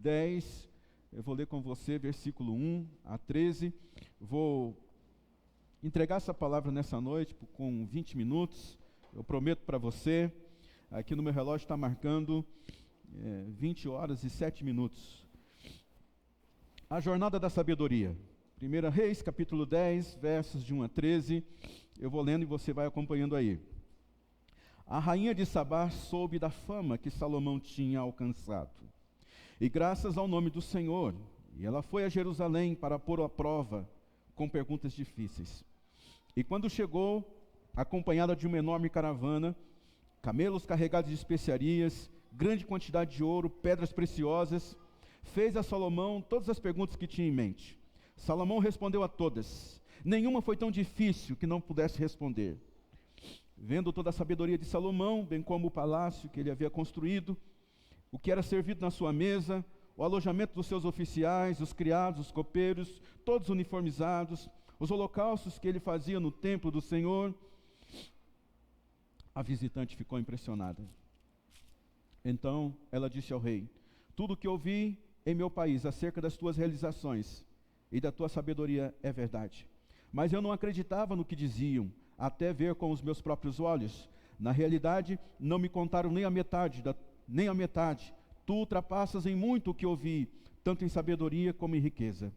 10, eu vou ler com você, versículo 1 a 13. Vou entregar essa palavra nessa noite com 20 minutos. Eu prometo para você, aqui no meu relógio está marcando 20 horas e 7 minutos. A jornada da sabedoria. 1 Reis, capítulo 10, versos de 1 a 13. Eu vou lendo e você vai acompanhando aí. A rainha de Sabá soube da fama que Salomão tinha alcançado, e graças ao nome do Senhor, e ela foi a Jerusalém para pôr à prova com perguntas difíceis. E quando chegou, acompanhada de uma enorme caravana, camelos carregados de especiarias, grande quantidade de ouro, pedras preciosas, fez a Salomão todas as perguntas que tinha em mente. Salomão respondeu a todas. Nenhuma foi tão difícil que não pudesse responder. Vendo toda a sabedoria de Salomão, bem como o palácio que ele havia construído, o que era servido na sua mesa, o alojamento dos seus oficiais, os criados, os copeiros, todos uniformizados, os holocaustos que ele fazia no templo do Senhor, a visitante ficou impressionada. Então ela disse ao rei: tudo o que ouvi em meu país acerca das tuas realizações e da tua sabedoria é verdade. Mas eu não acreditava no que diziam, até ver com os meus próprios olhos. Na realidade, não me contaram nem a metade. Tu ultrapassas em muito o que ouvi, tanto em sabedoria como em riqueza.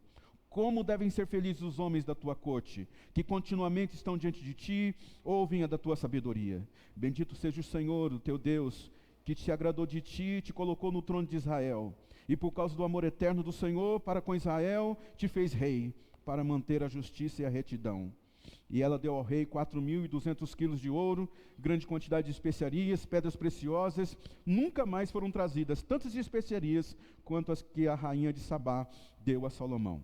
Como devem ser felizes os homens da tua corte, que continuamente estão diante de ti, ouvem a da tua sabedoria. Bendito seja o Senhor, o teu Deus, que te agradou de ti e te colocou no trono de Israel. E por causa do amor eterno do Senhor para com Israel, te fez rei, para manter a justiça e a retidão. E ela deu ao rei 4.200 quilos de ouro, grande quantidade de especiarias, pedras preciosas. Nunca mais foram trazidas tantas especiarias quanto as que a rainha de Sabá deu a Salomão.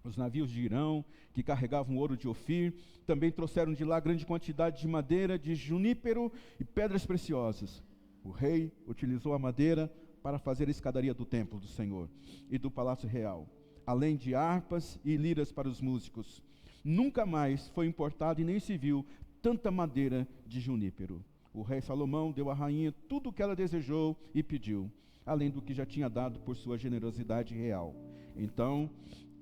Os navios de Irão, que carregavam ouro de Ofir, também trouxeram de lá grande quantidade de madeira, de junípero e pedras preciosas. O rei utilizou a madeira para fazer a escadaria do templo do Senhor e do palácio real, além de harpas e liras para os músicos. Nunca mais foi importado e nem se viu tanta madeira de junípero. O rei Salomão deu à rainha tudo o que ela desejou e pediu, além do que já tinha dado por sua generosidade real. Então,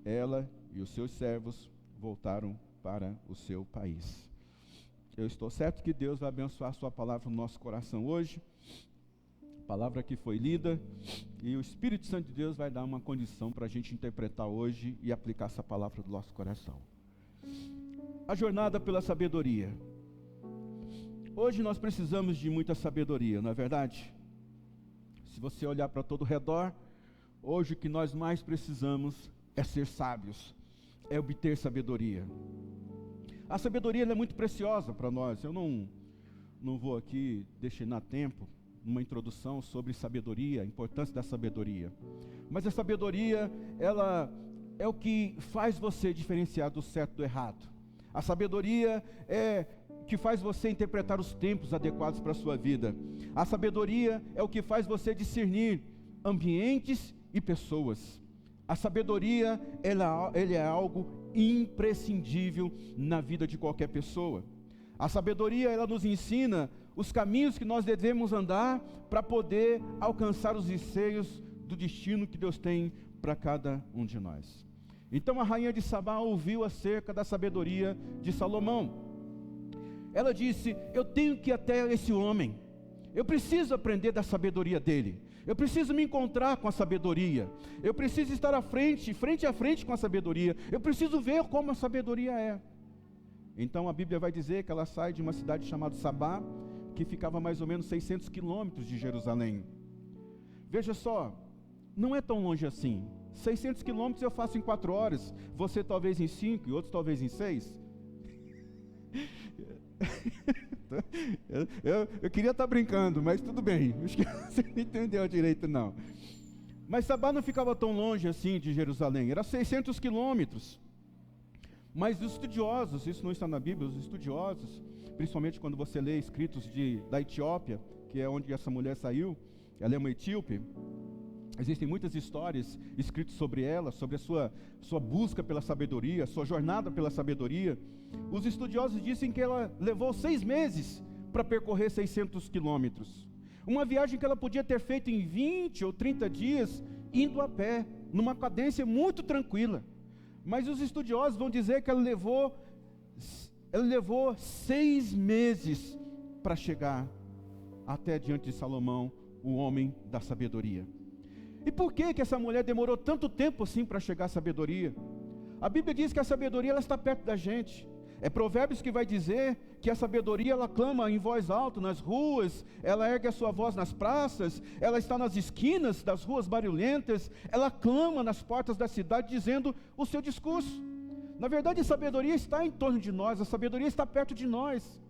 ela e os seus servos voltaram para o seu país. Eu estou certo que Deus vai abençoar a sua palavra no nosso coração hoje. Palavra que foi lida, e o Espírito Santo de Deus vai dar uma condição para a gente interpretar hoje e aplicar essa palavra do nosso coração. A jornada pela sabedoria. Hoje nós precisamos de muita sabedoria, não é verdade? Se você olhar para todo o redor, hoje o que nós mais precisamos é ser sábios, é obter sabedoria. A sabedoria ela é muito preciosa para nós. Eu não vou aqui destinar tempo numa introdução sobre sabedoria, a importância da sabedoria. Mas a sabedoria, ela é o que faz você diferenciar do certo do errado. A sabedoria é o que faz você interpretar os tempos adequados para a sua vida. A sabedoria é o que faz você discernir ambientes e pessoas. A sabedoria, ela é algo imprescindível na vida de qualquer pessoa. A sabedoria, ela nos ensina os caminhos que nós devemos andar para poder alcançar os anseios do destino que Deus tem para cada um de nós. Então a rainha de Sabá ouviu acerca da sabedoria de Salomão. Ela disse: eu tenho que ir até esse homem, eu preciso aprender da sabedoria dele, eu preciso me encontrar com a sabedoria, eu preciso estar frente a frente com a sabedoria, eu preciso ver como a sabedoria é. Então a Bíblia vai dizer que ela sai de uma cidade chamada Sabá, que ficava mais ou menos 600 quilômetros de Jerusalém. Veja só, não é tão longe assim. 600 quilômetros eu faço em 4 horas, você talvez em 5 e outros talvez em 6. Eu queria estar brincando, mas tudo bem, acho que você não entendeu direito não. Mas Sabá não ficava tão longe assim de Jerusalém, era 600 quilômetros. Mas os estudiosos, isso não está na Bíblia, os estudiosos, principalmente quando você lê escritos da Etiópia, que é onde essa mulher saiu, ela é uma etíope, existem muitas histórias escritas sobre ela, sobre a sua busca pela sabedoria, sua jornada pela sabedoria. Os estudiosos dizem que ela levou 6 meses para percorrer 600 quilômetros. Uma viagem que ela podia ter feito em 20 ou 30 dias, indo a pé, numa cadência muito tranquila. Mas os estudiosos vão dizer que ela levou 6 meses para chegar até diante de Salomão, o homem da sabedoria. E por que essa mulher demorou tanto tempo assim para chegar à sabedoria? A Bíblia diz que a sabedoria ela está perto da gente. É Provérbios que vai dizer que a sabedoria ela clama em voz alta nas ruas, ela ergue a sua voz nas praças, ela está nas esquinas das ruas barulhentas, ela clama nas portas da cidade dizendo o seu discurso. Na verdade, a sabedoria está em torno de nós, a sabedoria está perto de nós.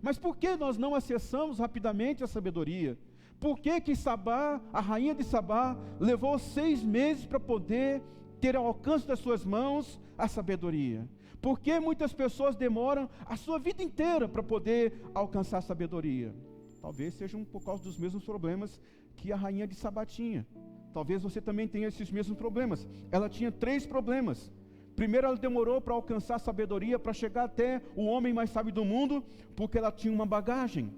Mas por que nós não acessamos rapidamente a sabedoria? Por que Sabá, a rainha de Sabá, levou 6 meses para poder ter ao alcance das suas mãos a sabedoria? Por que muitas pessoas demoram a sua vida inteira para poder alcançar a sabedoria? Talvez sejam por causa dos mesmos problemas que a rainha de Sabá tinha. Talvez você também tenha esses mesmos problemas. Ela tinha 3 problemas. Primeiro, ela demorou para alcançar a sabedoria, para chegar até o homem mais sábio do mundo, porque ela tinha uma bagagem.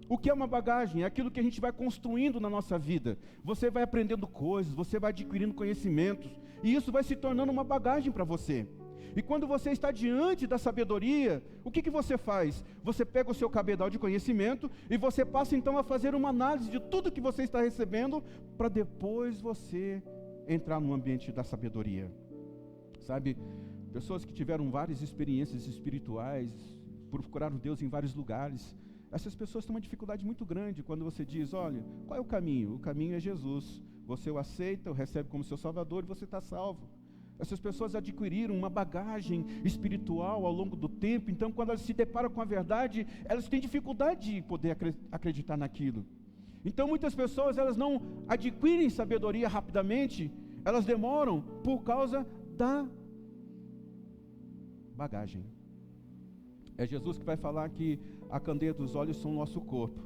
O que é uma bagagem? É aquilo que a gente vai construindo na nossa vida. Você vai aprendendo coisas, você vai adquirindo conhecimentos, e isso vai se tornando uma bagagem para você. E quando você está diante da sabedoria, o que você faz? Você pega o seu cabedal de conhecimento e você passa então a fazer uma análise de tudo que você está recebendo, para depois você entrar no ambiente da sabedoria. Sabe, pessoas que tiveram várias experiências espirituais, procuraram Deus em vários lugares, essas pessoas têm uma dificuldade muito grande quando você diz, olha, qual é o caminho? O caminho é Jesus. Você o aceita, o recebe como seu Salvador e você está salvo. Essas pessoas adquiriram uma bagagem espiritual ao longo do tempo, então quando elas se deparam com a verdade, elas têm dificuldade de poder acreditar naquilo. Então muitas pessoas, elas não adquirem sabedoria rapidamente, elas demoram por causa da bagagem. É Jesus que vai falar que a candeia dos olhos são o nosso corpo,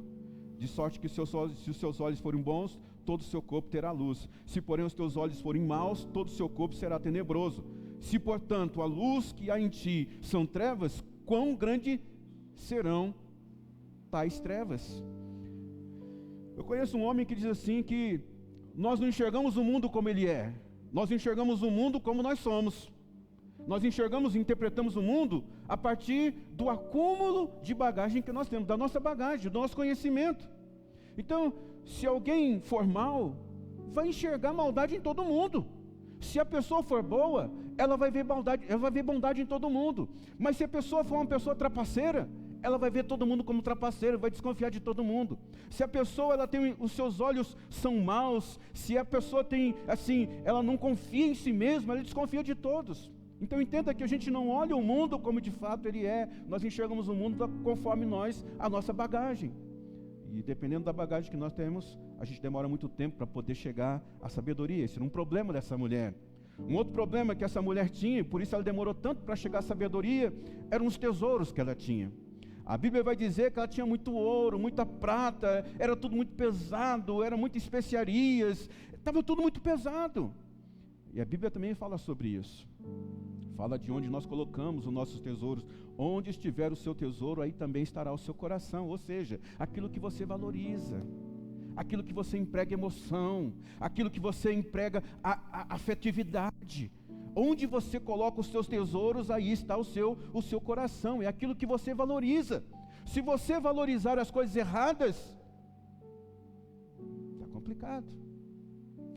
de sorte que se os seus olhos forem bons, todo o seu corpo terá luz. Se porém os teus olhos forem maus, todo o seu corpo será tenebroso. Se portanto a luz que há em ti são trevas, quão grande serão tais trevas? Eu conheço um homem que diz assim que nós não enxergamos o mundo como ele é, nós enxergamos o mundo como nós somos. Nós enxergamos e interpretamos o mundo a partir do acúmulo de bagagem que nós temos, da nossa bagagem, do nosso conhecimento. Então, se alguém for mal, vai enxergar maldade em todo mundo. Se a pessoa for boa, ela vai ver bondade em todo mundo. Mas se a pessoa for uma pessoa trapaceira, ela vai ver todo mundo como trapaceiro, vai desconfiar de todo mundo. Se a pessoa os seus olhos são maus, se a pessoa ela não confia em si mesma, ela desconfia de todos. Então entenda que a gente não olha o mundo como de fato ele é, nós enxergamos o mundo conforme a nossa bagagem. E dependendo da bagagem que nós temos, a gente demora muito tempo para poder chegar à sabedoria. Esse era um problema dessa mulher. Um outro problema que essa mulher tinha, por isso ela demorou tanto para chegar à sabedoria, eram os tesouros que ela tinha. A Bíblia vai dizer que ela tinha muito ouro, muita prata, era tudo muito pesado, eram muitas especiarias, estava tudo muito pesado. E a Bíblia também fala sobre isso. Fala de onde nós colocamos os nossos tesouros. Onde estiver o seu tesouro, aí também estará o seu coração. Ou seja, aquilo que você valoriza, aquilo que você emprega emoção, aquilo que você emprega a afetividade. Onde você coloca os seus tesouros, aí está o seu coração. É aquilo que você valoriza. Se você valorizar as coisas erradas, está complicado.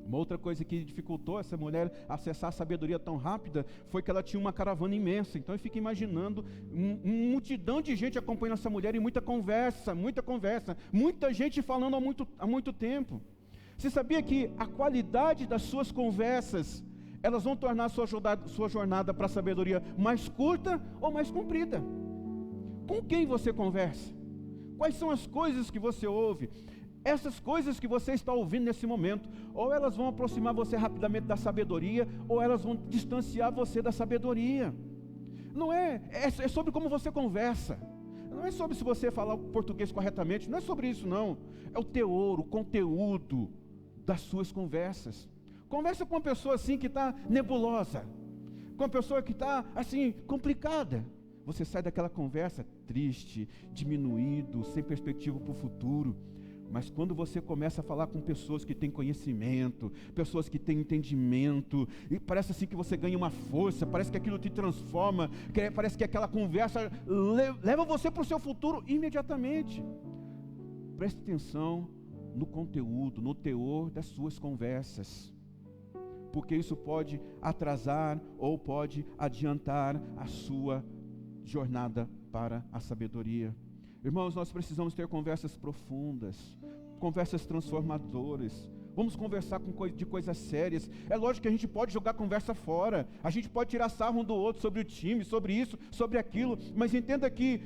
Uma outra coisa que dificultou essa mulher acessar a sabedoria tão rápida foi que ela tinha uma caravana imensa. Então eu fico imaginando uma multidão de gente acompanhando essa mulher e muita conversa, muita gente falando há muito tempo. Você sabia que a qualidade das suas conversas, elas vão tornar a sua jornada para a sabedoria mais curta ou mais comprida? Com quem você conversa? Quais são as coisas que você ouve? Essas coisas que você está ouvindo nesse momento, ou elas vão aproximar você rapidamente da sabedoria, ou elas vão distanciar você da sabedoria. Não é sobre como você conversa. Não é sobre se você falar o português corretamente, não é sobre isso não. É o teor, o conteúdo das suas conversas. Conversa com uma pessoa assim que está nebulosa, com uma pessoa que está assim complicada. Você sai daquela conversa triste, diminuído, sem perspectiva para o futuro. Mas quando você começa a falar com pessoas que têm conhecimento, pessoas que têm entendimento, e parece assim que você ganha uma força, parece que aquilo te transforma, parece que aquela conversa leva você para o seu futuro imediatamente. Preste atenção no conteúdo, no teor das suas conversas, porque isso pode atrasar ou pode adiantar a sua jornada para a sabedoria. Irmãos, nós precisamos ter conversas profundas, conversas transformadoras. Vamos conversar de coisas sérias. É lógico que a gente pode jogar conversa fora, a gente pode tirar sarro um do outro sobre o time, sobre isso, sobre aquilo, mas entenda que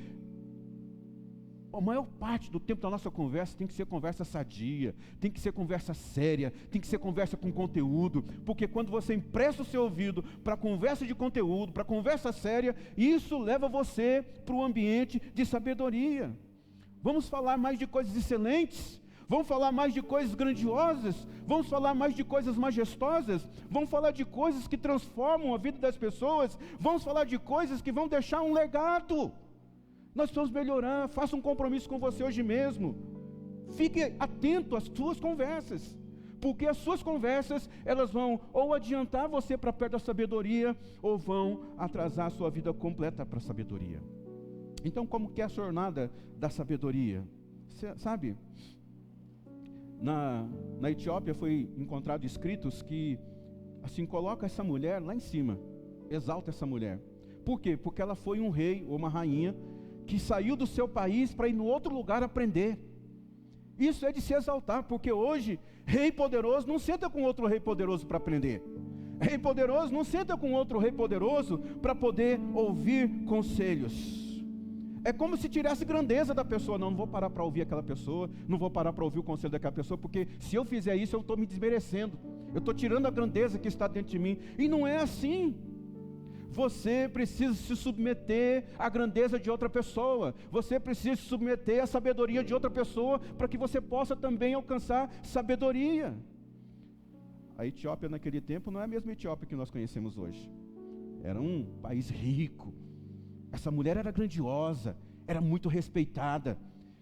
a maior parte do tempo da nossa conversa tem que ser conversa sadia, tem que ser conversa séria, tem que ser conversa com conteúdo, porque quando você empresta o seu ouvido para conversa de conteúdo, para conversa séria, isso leva você para o ambiente de sabedoria. Vamos falar mais de coisas excelentes, vamos falar mais de coisas grandiosas, vamos falar mais de coisas majestosas, vamos falar de coisas que transformam a vida das pessoas, vamos falar de coisas que vão deixar um legado. Nós precisamos melhorar. Faça um compromisso com você hoje mesmo. Fique atento às suas conversas, porque as suas conversas, elas vão ou adiantar você para perto da sabedoria, ou vão atrasar a sua vida completa para a sabedoria. Então, como que é a jornada da sabedoria? Você sabe, na Etiópia foi encontrado escritos que, assim, coloca essa mulher lá em cima, exalta essa mulher. Por quê? Porque ela foi um rei ou uma rainha que saiu do seu país para ir no outro lugar aprender. Isso é de se exaltar, porque hoje, rei poderoso não senta com outro rei poderoso para aprender. Rei poderoso não senta com outro rei poderoso para poder ouvir conselhos. É como se tirasse grandeza da pessoa. Não vou parar para ouvir aquela pessoa, não vou parar para ouvir o conselho daquela pessoa, porque se eu fizer isso, eu estou me desmerecendo. Eu estou tirando a grandeza que está dentro de mim. E não é assim. Você precisa se submeter à grandeza de outra pessoa. Você precisa se submeter à sabedoria de outra pessoa, para que você possa também alcançar sabedoria. A Etiópia naquele tempo não é a mesma Etiópia que nós conhecemos hoje. Era um país rico. Essa mulher era grandiosa, era muito respeitada.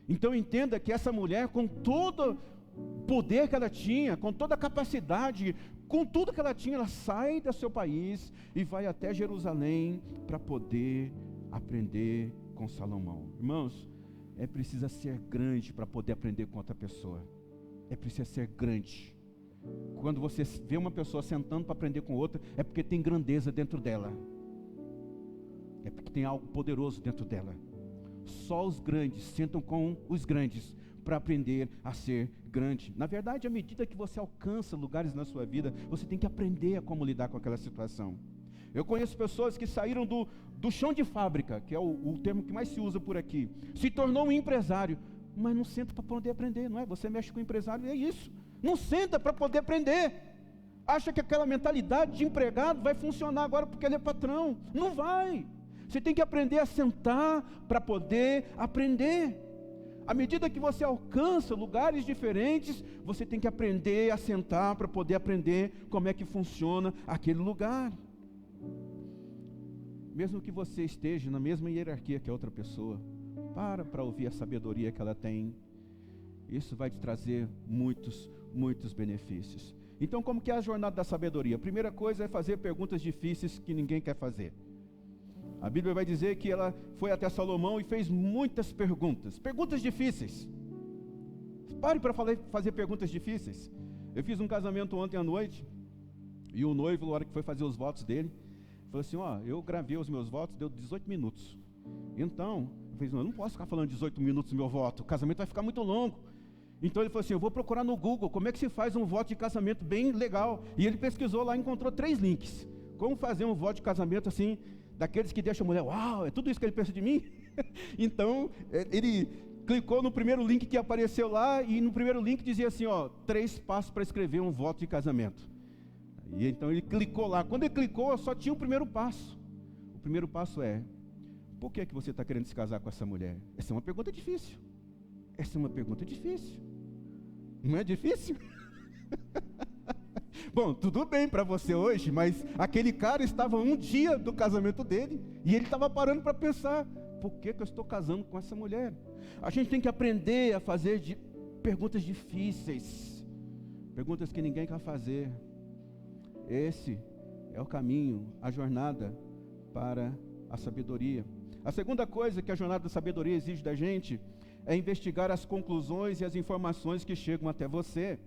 Então entenda que essa mulher, com todo o poder que ela tinha, com toda a capacidade, com tudo que ela tinha, ela sai do seu país e vai até Jerusalém para poder aprender com Salomão. Irmãos, é preciso ser grande para poder aprender com outra pessoa. É preciso ser grande. Quando você vê uma pessoa sentando para aprender com outra, é porque tem grandeza dentro dela. É porque tem algo poderoso dentro dela. Só os grandes sentam com os grandes para aprender a ser grande. Na verdade, à medida que você alcança lugares na sua vida, você tem que aprender a como lidar com aquela situação. Eu conheço pessoas que saíram do chão de fábrica, que é o termo que mais se usa por aqui, se tornou um empresário, mas não senta para poder aprender, não é? Você mexe com o empresário, é isso. Não senta para poder aprender. Acha que aquela mentalidade de empregado vai funcionar agora porque ele é patrão. Não vai. Você tem que aprender a sentar para poder aprender. À medida que você alcança lugares diferentes, você tem que aprender a sentar para poder aprender como é que funciona aquele lugar. Mesmo que você esteja na mesma hierarquia que a outra pessoa, para ouvir a sabedoria que ela tem. Isso vai te trazer muitos benefícios. Então, como que é a jornada da sabedoria? A primeira coisa é fazer perguntas difíceis que ninguém quer fazer. A Bíblia vai dizer que ela foi até Salomão e fez muitas perguntas difíceis. Pare para fazer perguntas difíceis. Eu fiz um casamento ontem à noite, e o noivo, na hora que foi fazer os votos dele, falou assim, eu gravei os meus votos, deu 18 minutos. Então, eu não posso ficar falando 18 minutos do meu voto, o casamento vai ficar muito longo. Então ele falou assim, eu vou procurar no Google, como é que se faz um voto de casamento bem legal. E ele pesquisou lá e encontrou 3 links. Como fazer um voto de casamento assim, daqueles que deixam a mulher, uau, é tudo isso que ele pensa de mim? Então, ele clicou no primeiro link que apareceu lá, e no primeiro link dizia assim, 3 passos para escrever um voto de casamento. E então ele clicou lá. Quando ele clicou, só tinha o primeiro passo. O primeiro passo é, por que você está querendo se casar com essa mulher? Essa é uma pergunta difícil. Não é difícil? Bom, tudo bem para você hoje, mas aquele cara estava um dia do casamento dele, e ele estava parando para pensar, por que eu estou casando com essa mulher? A gente tem que aprender a fazer perguntas difíceis, perguntas que ninguém quer fazer. Esse é o caminho, a jornada para a sabedoria. A segunda coisa que a jornada da sabedoria exige da gente é investigar as conclusões e as informações que chegam até você.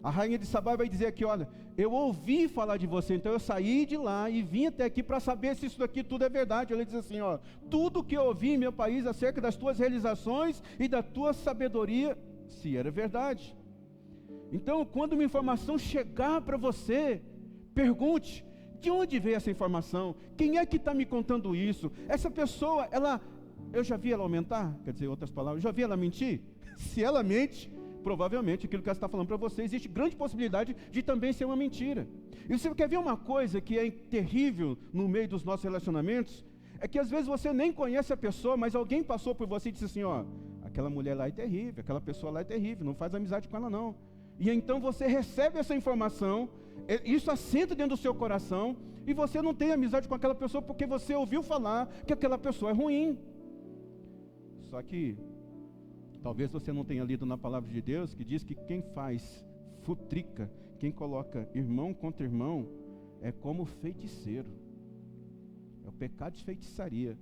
A rainha de Sabá vai dizer aqui, olha, eu ouvi falar de você, então eu saí de lá e vim até aqui para saber se isso daqui tudo é verdade. Ela diz assim, ó, tudo que eu ouvi em meu país acerca das tuas realizações e da tua sabedoria, se era verdade. Então, quando uma informação chegar para você, pergunte, de onde veio essa informação? Quem é que está me contando isso? Essa pessoa, eu já vi ela aumentar? Quer dizer, em outras palavras, já vi ela mentir? Se ela mente, provavelmente aquilo que ela está falando para você, existe grande possibilidade de também ser uma mentira. E você quer ver uma coisa que é terrível no meio dos nossos relacionamentos? É que às vezes você nem conhece a pessoa, mas alguém passou por você e disse assim, ó, aquela mulher lá é terrível, aquela pessoa lá é terrível, não faz amizade com ela não. E então você recebe essa informação, isso assenta dentro do seu coração, e você não tem amizade com aquela pessoa porque você ouviu falar que aquela pessoa é ruim. Só que talvez você não tenha lido na palavra de Deus, que diz que quem faz futrica, quem coloca irmão contra irmão, é como feiticeiro. É o pecado de feitiçaria.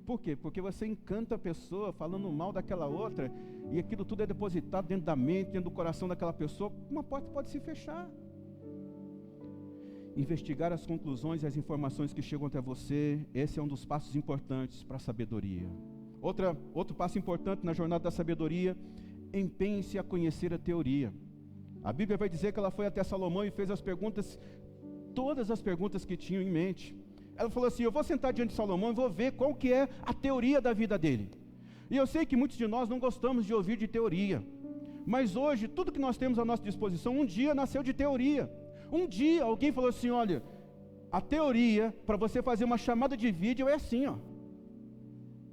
Por quê? Porque você encanta a pessoa falando mal daquela outra, e aquilo tudo é depositado dentro da mente, dentro do coração daquela pessoa, uma porta pode se fechar. Investigar as conclusões e as informações que chegam até você, esse é um dos passos importantes para a sabedoria. Outro passo importante na jornada da sabedoria, empenhe-se a conhecer a teoria. A Bíblia vai dizer que ela foi até Salomão e fez as perguntas, todas as perguntas que tinham em mente. Ela falou assim, eu vou sentar diante de Salomão e vou ver qual que é a teoria da vida dele. E eu sei que muitos de nós não gostamos de ouvir de teoria, mas hoje, tudo que nós temos à nossa disposição, um dia nasceu de teoria. Um dia alguém falou assim, olha, a teoria para você fazer uma chamada de vídeo é assim, ó.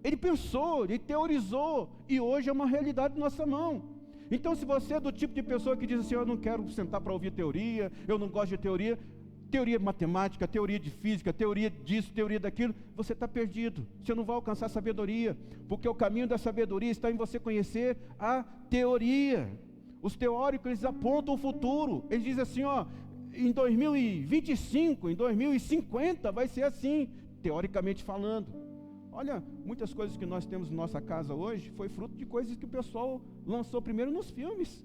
Ele pensou, ele teorizou, e hoje é uma realidade na nossa mão. Então, se você é do tipo de pessoa que diz assim, eu não quero sentar para ouvir teoria, eu não gosto de teoria matemática, teoria de física, teoria disso, teoria daquilo, você está perdido, você não vai alcançar sabedoria, porque o caminho da sabedoria está em você conhecer a teoria. Os teóricos, eles apontam o futuro, eles dizem assim, ó, em 2025, em 2050, vai ser assim, teoricamente falando. Olha, muitas coisas que nós temos em nossa casa hoje, foi fruto de coisas que o pessoal lançou primeiro nos filmes.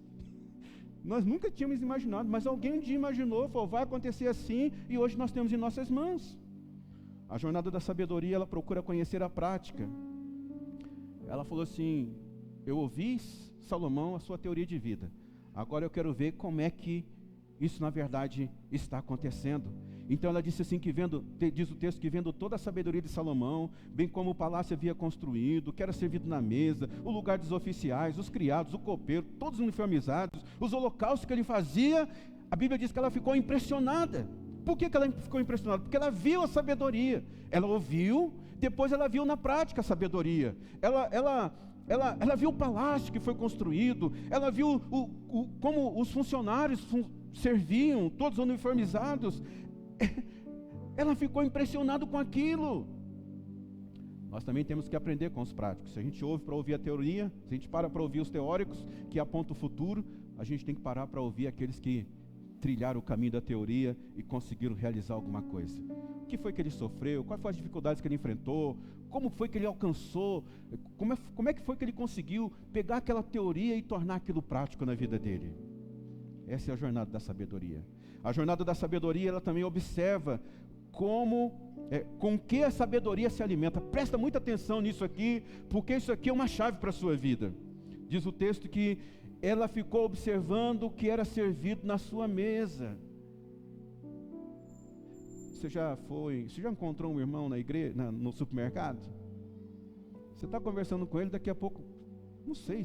Nós nunca tínhamos imaginado, mas alguém um dia imaginou, falou, vai acontecer assim, e hoje nós temos em nossas mãos. A jornada da sabedoria, ela procura conhecer a prática. Ela falou assim, eu ouvi, Salomão, a sua teoria de vida. Agora eu quero ver como é que isso na verdade está acontecendo. Então ela disse assim, diz o texto, que vendo toda a sabedoria de Salomão, bem como o palácio havia construído, que era servido na mesa, o lugar dos oficiais, os criados, o copeiro, todos uniformizados, os holocaustos que ele fazia, a Bíblia diz que ela ficou impressionada. Por que ela ficou impressionada? Porque ela viu a sabedoria, ela ouviu, depois ela viu na prática a sabedoria, ela viu o palácio que foi construído, ela viu como os funcionários serviam, todos uniformizados. Ela ficou impressionada com aquilo. Nós também temos que aprender com os práticos. Se a gente ouve para ouvir a teoria, se a gente para ouvir os teóricos que apontam o futuro, a gente tem que parar para ouvir aqueles que trilharam o caminho da teoria e conseguiram realizar alguma coisa. O que foi que ele sofreu? Quais foram as dificuldades que ele enfrentou? Como foi que ele alcançou? Como é que foi que ele conseguiu pegar aquela teoria e tornar aquilo prático na vida dele? Essa é a jornada da sabedoria. A jornada da sabedoria, ela também observa com que a sabedoria se alimenta. Presta muita atenção nisso aqui, porque isso aqui é uma chave para a sua vida. Diz o texto que ela ficou observando o que era servido na sua mesa. Você já encontrou um irmão na igreja, no supermercado? Você está conversando com ele, daqui a pouco, não sei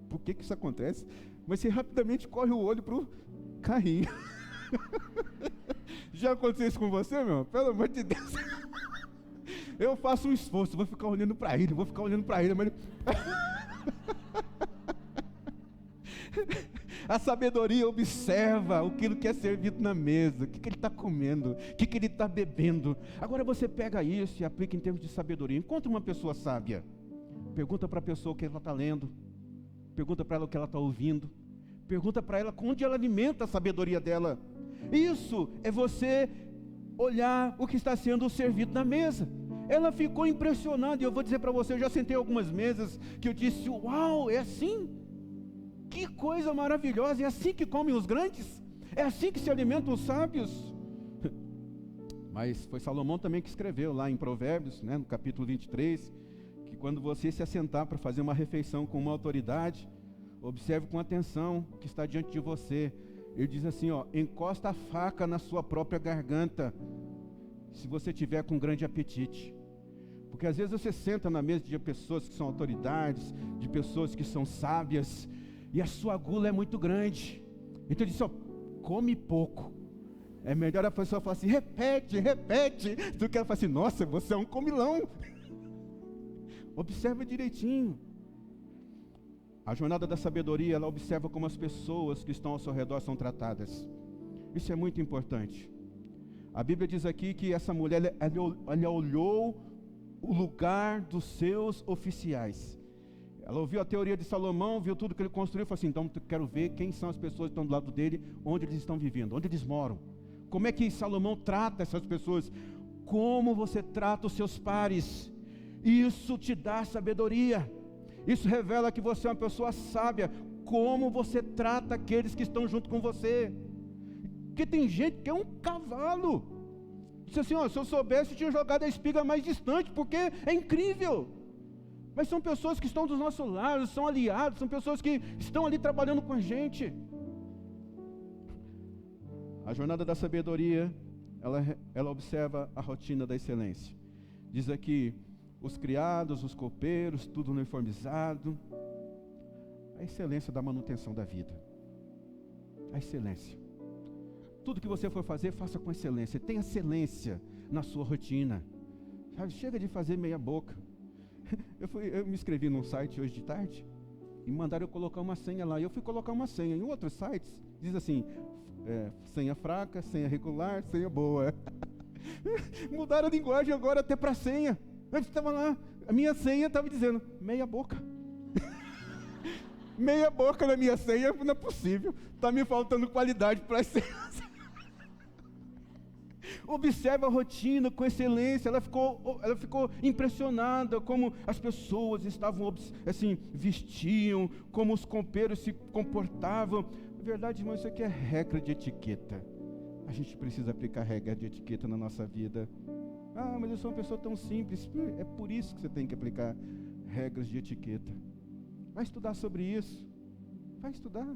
por que isso acontece, mas você rapidamente corre o olho para o carrinho. Já aconteceu isso com você, meu? Pelo amor de Deus. Eu faço um esforço, vou ficar olhando para ele, mas a sabedoria observa aquilo que é servido na mesa, o que ele está comendo, o que ele está bebendo. Agora você pega isso e aplica em termos de sabedoria. Encontra uma pessoa sábia, pergunta para a pessoa o que ela está lendo. Pergunta para ela o que ela está ouvindo. Pergunta para ela onde ela alimenta a sabedoria dela. Isso é você olhar o que está sendo servido na mesa. Ela ficou impressionada, e eu vou dizer para você, eu já sentei algumas mesas que eu disse, uau, é assim? Que coisa maravilhosa, é assim que comem os grandes? É assim que se alimentam os sábios? Mas foi Salomão também que escreveu lá em Provérbios, no capítulo 23, que quando você se assentar para fazer uma refeição com uma autoridade, observe com atenção o que está diante de você. Ele diz assim, encosta a faca na sua própria garganta, se você tiver com grande apetite. Porque às vezes você senta na mesa de pessoas que são autoridades, de pessoas que são sábias, e a sua gula é muito grande. Então ele diz, come pouco. É melhor a pessoa falar assim, repete, do que ela falar assim, nossa, você é um comilão. Observa direitinho. A jornada da sabedoria, ela observa como as pessoas que estão ao seu redor são tratadas. Isso é muito importante. A Bíblia diz aqui que essa mulher, ela olhou o lugar dos seus oficiais. Ela ouviu a teoria de Salomão, viu tudo que ele construiu, e falou assim, então eu quero ver quem são as pessoas que estão do lado dele, onde eles estão vivendo, onde eles moram. Como é que Salomão trata essas pessoas? Como você trata os seus pares? Isso te dá sabedoria. Isso revela que você é uma pessoa sábia. Como você trata aqueles que estão junto com você? Porque tem gente que é um cavalo. Diz assim, se eu soubesse, eu tinha jogado a espiga mais distante, porque é incrível. Mas são pessoas que estão do nosso lado, são aliados, são pessoas que estão ali trabalhando com a gente. A jornada da sabedoria, ela observa a rotina da excelência. Diz aqui, os criados, os copeiros, tudo uniformizado. A excelência da manutenção da vida. A excelência. Tudo que você for fazer, faça com excelência. Tenha excelência na sua rotina. Sabe, chega de fazer meia boca. Eu me inscrevi num site hoje de tarde e mandaram eu colocar uma senha lá. E eu fui colocar uma senha. Em outros sites, diz assim, senha fraca, senha regular, senha boa. Mudaram a linguagem agora até para senha. Antes estava lá, a minha senha estava dizendo, meia boca. Meia boca na minha senha, não é possível. Está me faltando qualidade para as senhas. Observa a rotina com excelência. Ela ficou impressionada como as pessoas estavam, assim, vestiam, como os copeiros se comportavam. Na verdade, irmão, isso aqui é regra de etiqueta. A gente precisa aplicar regra de etiqueta na nossa vida. Mas eu sou uma pessoa tão simples. É por isso que você tem que aplicar regras de etiqueta. Vai estudar sobre isso. Vai estudar.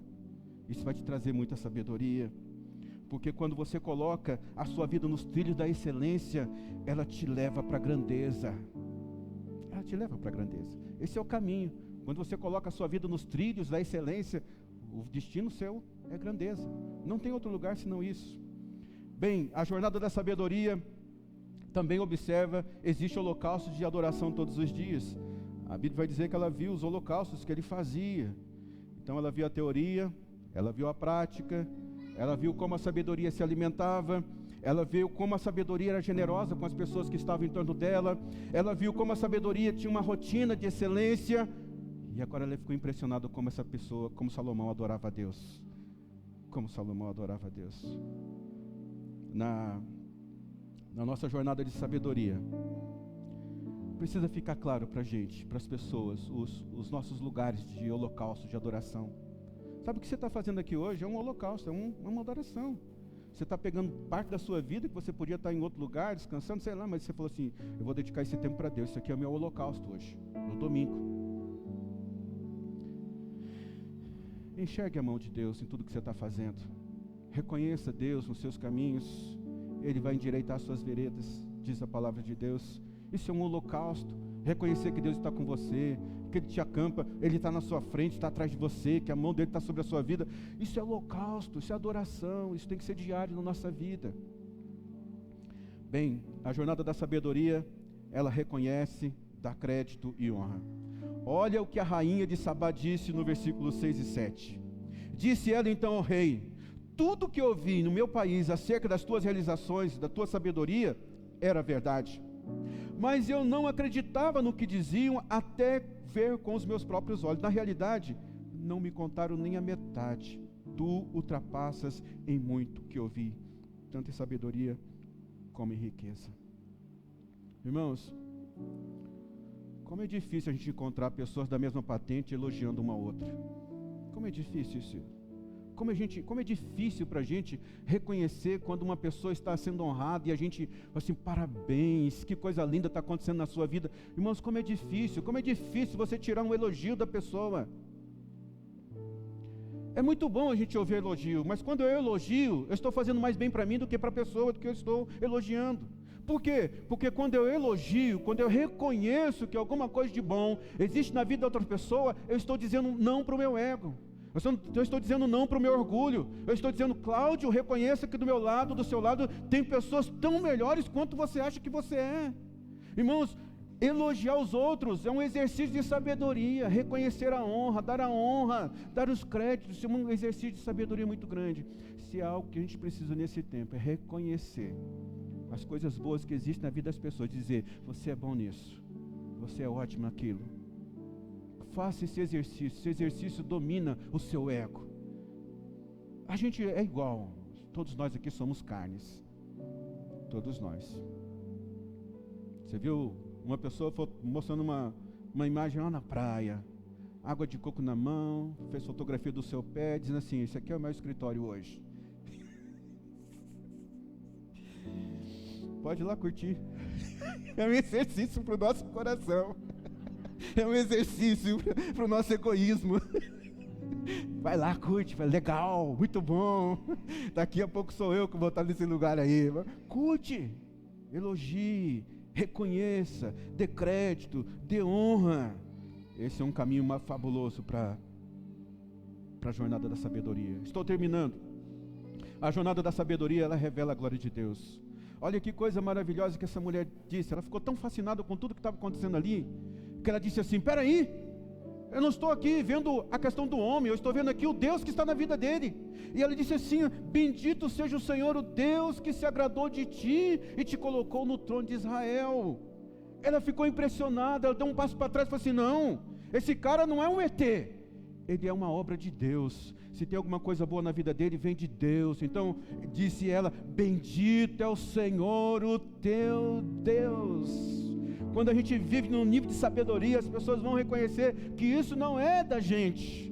Isso vai te trazer muita sabedoria. Porque quando você coloca a sua vida nos trilhos da excelência, ela te leva para a grandeza. Ela te leva para a grandeza. Esse é o caminho. Quando você coloca a sua vida nos trilhos da excelência, o destino seu é grandeza. Não tem outro lugar senão isso. Bem, a jornada da sabedoria também observa, existe holocausto de adoração todos os dias. A Bíblia vai dizer que ela viu os holocaustos que ele fazia. Então ela viu a teoria, ela viu a prática, ela viu como a sabedoria se alimentava, ela viu como a sabedoria era generosa com as pessoas que estavam em torno dela, ela viu como a sabedoria tinha uma rotina de excelência, e agora ela ficou impressionada como essa pessoa, como Salomão adorava a Deus. Como Salomão adorava a Deus. Na nossa jornada de sabedoria, precisa ficar claro para a gente, para as pessoas, os nossos lugares de holocausto, de adoração. Sabe o que você está fazendo aqui hoje? É um holocausto, é uma adoração. Você está pegando parte da sua vida que você podia estar em outro lugar, descansando, sei lá, mas você falou assim, eu vou dedicar esse tempo para Deus, isso aqui é o meu holocausto hoje, no domingo. Enxergue a mão de Deus em tudo que você está fazendo. Reconheça Deus nos seus caminhos. Ele vai endireitar as suas veredas, diz a palavra de Deus. Isso é um holocausto. Reconhecer que Deus está com você, que Ele te acampa, Ele está na sua frente, está atrás de você, que a mão dEle está sobre a sua vida. Isso é holocausto, isso é adoração, isso tem que ser diário na nossa vida. Bem, a jornada da sabedoria, ela reconhece, dá crédito e honra. Olha o que a rainha de Sabá disse no versículo 6 e 7. Disse ela então ao rei, tudo que ouvi no meu país acerca das tuas realizações, da tua sabedoria, era verdade. Mas eu não acreditava no que diziam até ver com os meus próprios olhos. Na realidade, não me contaram nem a metade. Tu ultrapassas em muito que ouvi, tanto em sabedoria como em riqueza. Irmãos, como é difícil a gente encontrar pessoas da mesma patente elogiando uma outra. Como é difícil isso. Como é difícil para a gente reconhecer quando uma pessoa está sendo honrada e a gente assim, parabéns, que coisa linda está acontecendo na sua vida. Irmãos, como é difícil você tirar um elogio da pessoa. É muito bom a gente ouvir elogio, mas quando eu elogio, eu estou fazendo mais bem para mim do que para a pessoa que eu estou elogiando. Por quê? Porque quando eu elogio, quando eu reconheço que alguma coisa de bom existe na vida da outra pessoa, eu estou dizendo não para o meu ego. Eu estou dizendo não para o meu orgulho. Eu estou dizendo, Cláudio, reconheça que do meu lado, do seu lado, tem pessoas tão melhores quanto você acha que você é. Irmãos, elogiar os outros é um exercício de sabedoria. Reconhecer a honra, dar os créditos, é um exercício de sabedoria muito grande. Se é algo que a gente precisa nesse tempo, é reconhecer as coisas boas que existem na vida das pessoas. Dizer, você é bom nisso, você é ótimo naquilo. Faça esse exercício domina o seu ego. A gente é igual, todos nós aqui somos carnes, todos nós. Você viu uma pessoa mostrando uma imagem lá na praia, água de coco na mão, fez fotografia do seu pé, dizendo assim, esse aqui é o meu escritório hoje. Pode ir lá curtir. É um exercício para o nosso coração. É um exercício para o nosso egoísmo. Vai lá, curte, vai, legal, muito bom. Daqui a pouco sou eu que vou estar nesse lugar aí. Curte, elogie, reconheça, dê crédito, dê honra. Esse é um caminho mais fabuloso para a jornada da sabedoria. Estou terminando. A jornada da sabedoria, ela revela a glória de Deus. Olha que coisa maravilhosa que essa mulher disse. Ela ficou tão fascinada com tudo que estava acontecendo ali, que ela disse assim, peraí, eu não estou aqui vendo a questão do homem, eu estou vendo aqui o Deus que está na vida dele. E ela disse assim, bendito seja o Senhor, o Deus que se agradou de ti e te colocou no trono de Israel. Ela ficou impressionada, ela deu um passo para trás e falou assim, não, esse cara não é um ET, ele é uma obra de Deus. Se tem alguma coisa boa na vida dele, vem de Deus. Então, disse ela, bendito é o Senhor, o teu Deus. Quando a gente vive num nível de sabedoria, as pessoas vão reconhecer que isso não é da gente.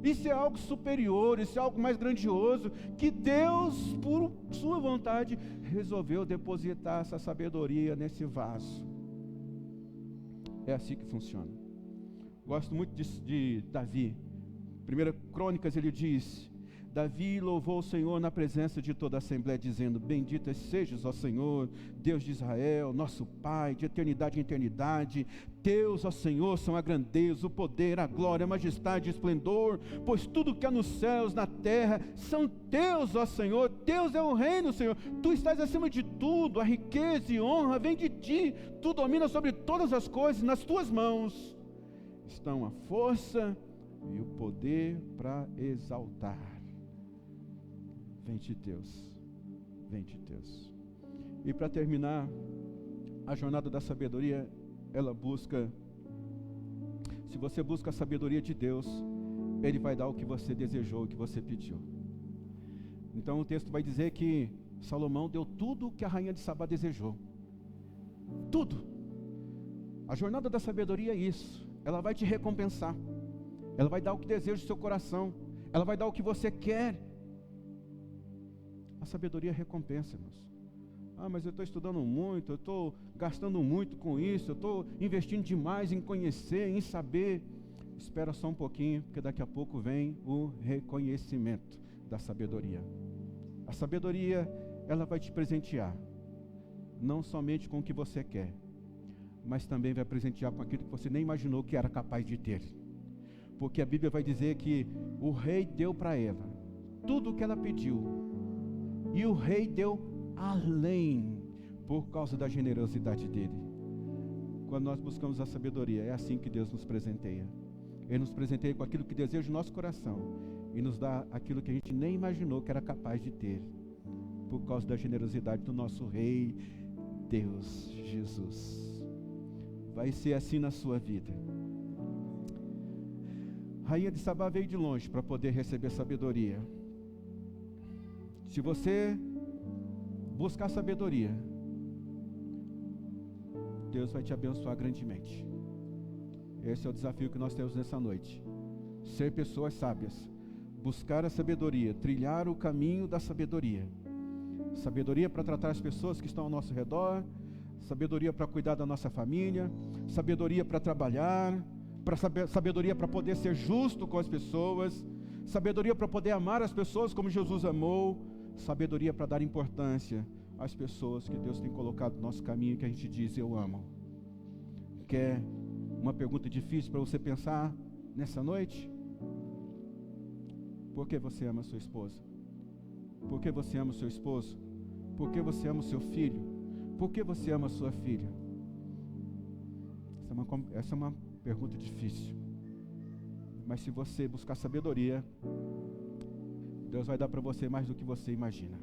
Isso é algo superior, isso é algo mais grandioso, que Deus, por sua vontade, resolveu depositar essa sabedoria nesse vaso. É assim que funciona. Gosto muito de Davi. 1 Crônicas ele diz, Davi louvou o Senhor na presença de toda a Assembleia, dizendo, bendito sejas, ó Senhor, Deus de Israel, nosso Pai, de eternidade em eternidade. Teus, ó Senhor, são a grandeza, o poder, a glória, a majestade e o esplendor, pois tudo que há nos céus, na terra, são teus, ó Senhor. Deus é o reino, Senhor. Tu estás acima de tudo, a riqueza e honra vem de ti. Tu dominas sobre todas as coisas, nas tuas mãos estão a força e o poder para exaltar. Vem de Deus, vem de Deus. E para terminar, a jornada da sabedoria, ela busca, se você busca a sabedoria de Deus, Ele vai dar o que você desejou, o que você pediu. Então o texto vai dizer que Salomão deu tudo o que a rainha de Sabá desejou. Tudo. A jornada da sabedoria é isso. Ela vai te recompensar. Ela vai dar o que deseja do seu coração. Ela vai dar o que você quer. A sabedoria recompensa, irmãos. Ah, mas eu estou estudando muito, eu estou gastando muito com isso, eu estou investindo demais em conhecer, em saber. Espera só um pouquinho, porque daqui a pouco vem o reconhecimento da sabedoria. A sabedoria, ela vai te presentear, não somente com o que você quer, mas também vai presentear com aquilo que você nem imaginou que era capaz de ter. Porque a Bíblia vai dizer que o rei deu para ela tudo o que ela pediu, e o rei deu além, por causa da generosidade dele. Quando nós buscamos a sabedoria, é assim que Deus nos presenteia. Ele nos presenteia com aquilo que deseja o nosso coração, e nos dá aquilo que a gente nem imaginou que era capaz de ter, por causa da generosidade do nosso rei, Deus, Jesus. Vai ser assim na sua vida. rainha de Sabá veio de longe para poder receber sabedoria. Se você buscar sabedoria, Deus vai te abençoar grandemente. Esse é o desafio que nós temos nessa noite. Ser pessoas sábias, buscar a sabedoria, trilhar o caminho da sabedoria. Sabedoria para tratar as pessoas que estão ao nosso redor, sabedoria para cuidar da nossa família, sabedoria para trabalhar, sabedoria para poder ser justo com as pessoas, sabedoria para poder amar as pessoas como Jesus amou, sabedoria para dar importância às pessoas que Deus tem colocado no nosso caminho, que a gente diz: eu amo. Quer uma pergunta difícil para você pensar nessa noite? Por que você ama a sua esposa? Por que você ama o seu esposo? Por que você ama o seu filho? Por que você ama a sua filha? Essa é uma pergunta difícil. Mas se você buscar sabedoria, Deus vai dar para você mais do que você imagina.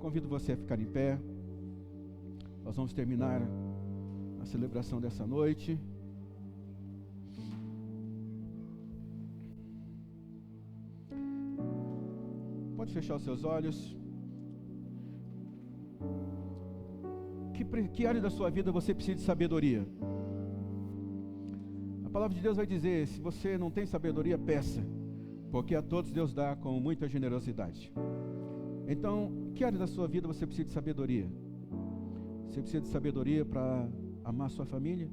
Convido você a ficar em pé. Nós vamos terminar a celebração dessa noite. Pode fechar os seus olhos. Que área da sua vida você precisa de sabedoria? A palavra de Deus vai dizer: se você não tem sabedoria, peça, porque a todos Deus dá com muita generosidade. Então, que área da sua vida você precisa de sabedoria? Você precisa de sabedoria para amar a sua família?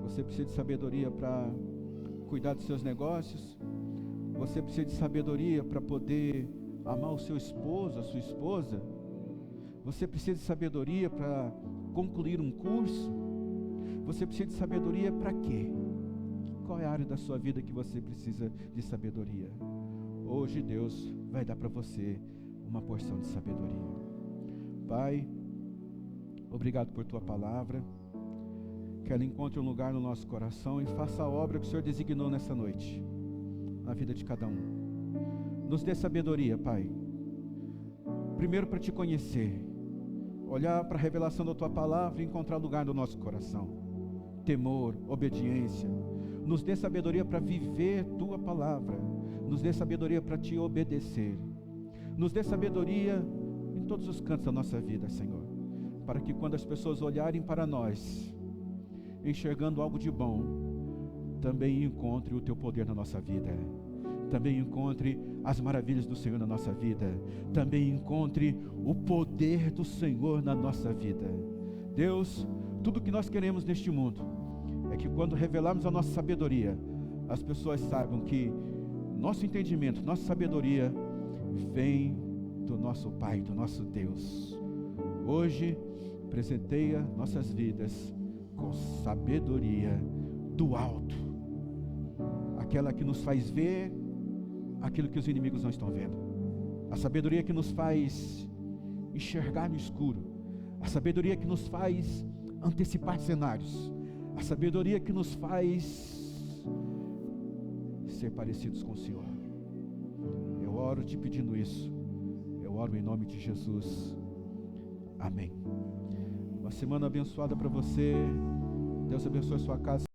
Você precisa de sabedoria para cuidar dos seus negócios? Você precisa de sabedoria para poder amar o seu esposo, a sua esposa? Você precisa de sabedoria para concluir um curso? Você precisa de sabedoria para quê? Qual é a área da sua vida que você precisa de sabedoria? Hoje Deus vai dar para você uma porção de sabedoria. Pai, obrigado por tua palavra. Que ela encontre um lugar no nosso coração e faça a obra que o Senhor designou nessa noite, na vida de cada um. Nos dê sabedoria, Pai. Primeiro para te conhecer, olhar para a revelação da tua palavra e encontrar lugar no nosso coração. Temor, obediência. Nos dê sabedoria para viver tua palavra. Nos dê sabedoria para te obedecer. Nos dê sabedoria em todos os cantos da nossa vida, Senhor, para que quando as pessoas olharem para nós, enxergando algo de bom, também encontre o teu poder na nossa vida, também encontre as maravilhas do Senhor na nossa vida, também encontre o poder do Senhor na nossa vida. Deus, tudo que nós queremos neste mundo é que quando revelarmos a nossa sabedoria, as pessoas saibam que nosso entendimento, nossa sabedoria vem do nosso Pai, do nosso Deus. Hoje, presenteia nossas vidas com sabedoria do alto, aquela que nos faz ver aquilo que os inimigos não estão vendo, a sabedoria que nos faz enxergar no escuro, a sabedoria que nos faz antecipar cenários, a sabedoria que nos faz ser parecidos com o Senhor. Eu oro te pedindo isso, eu oro em nome de Jesus, amém. Uma semana abençoada para você. Deus abençoe a sua casa.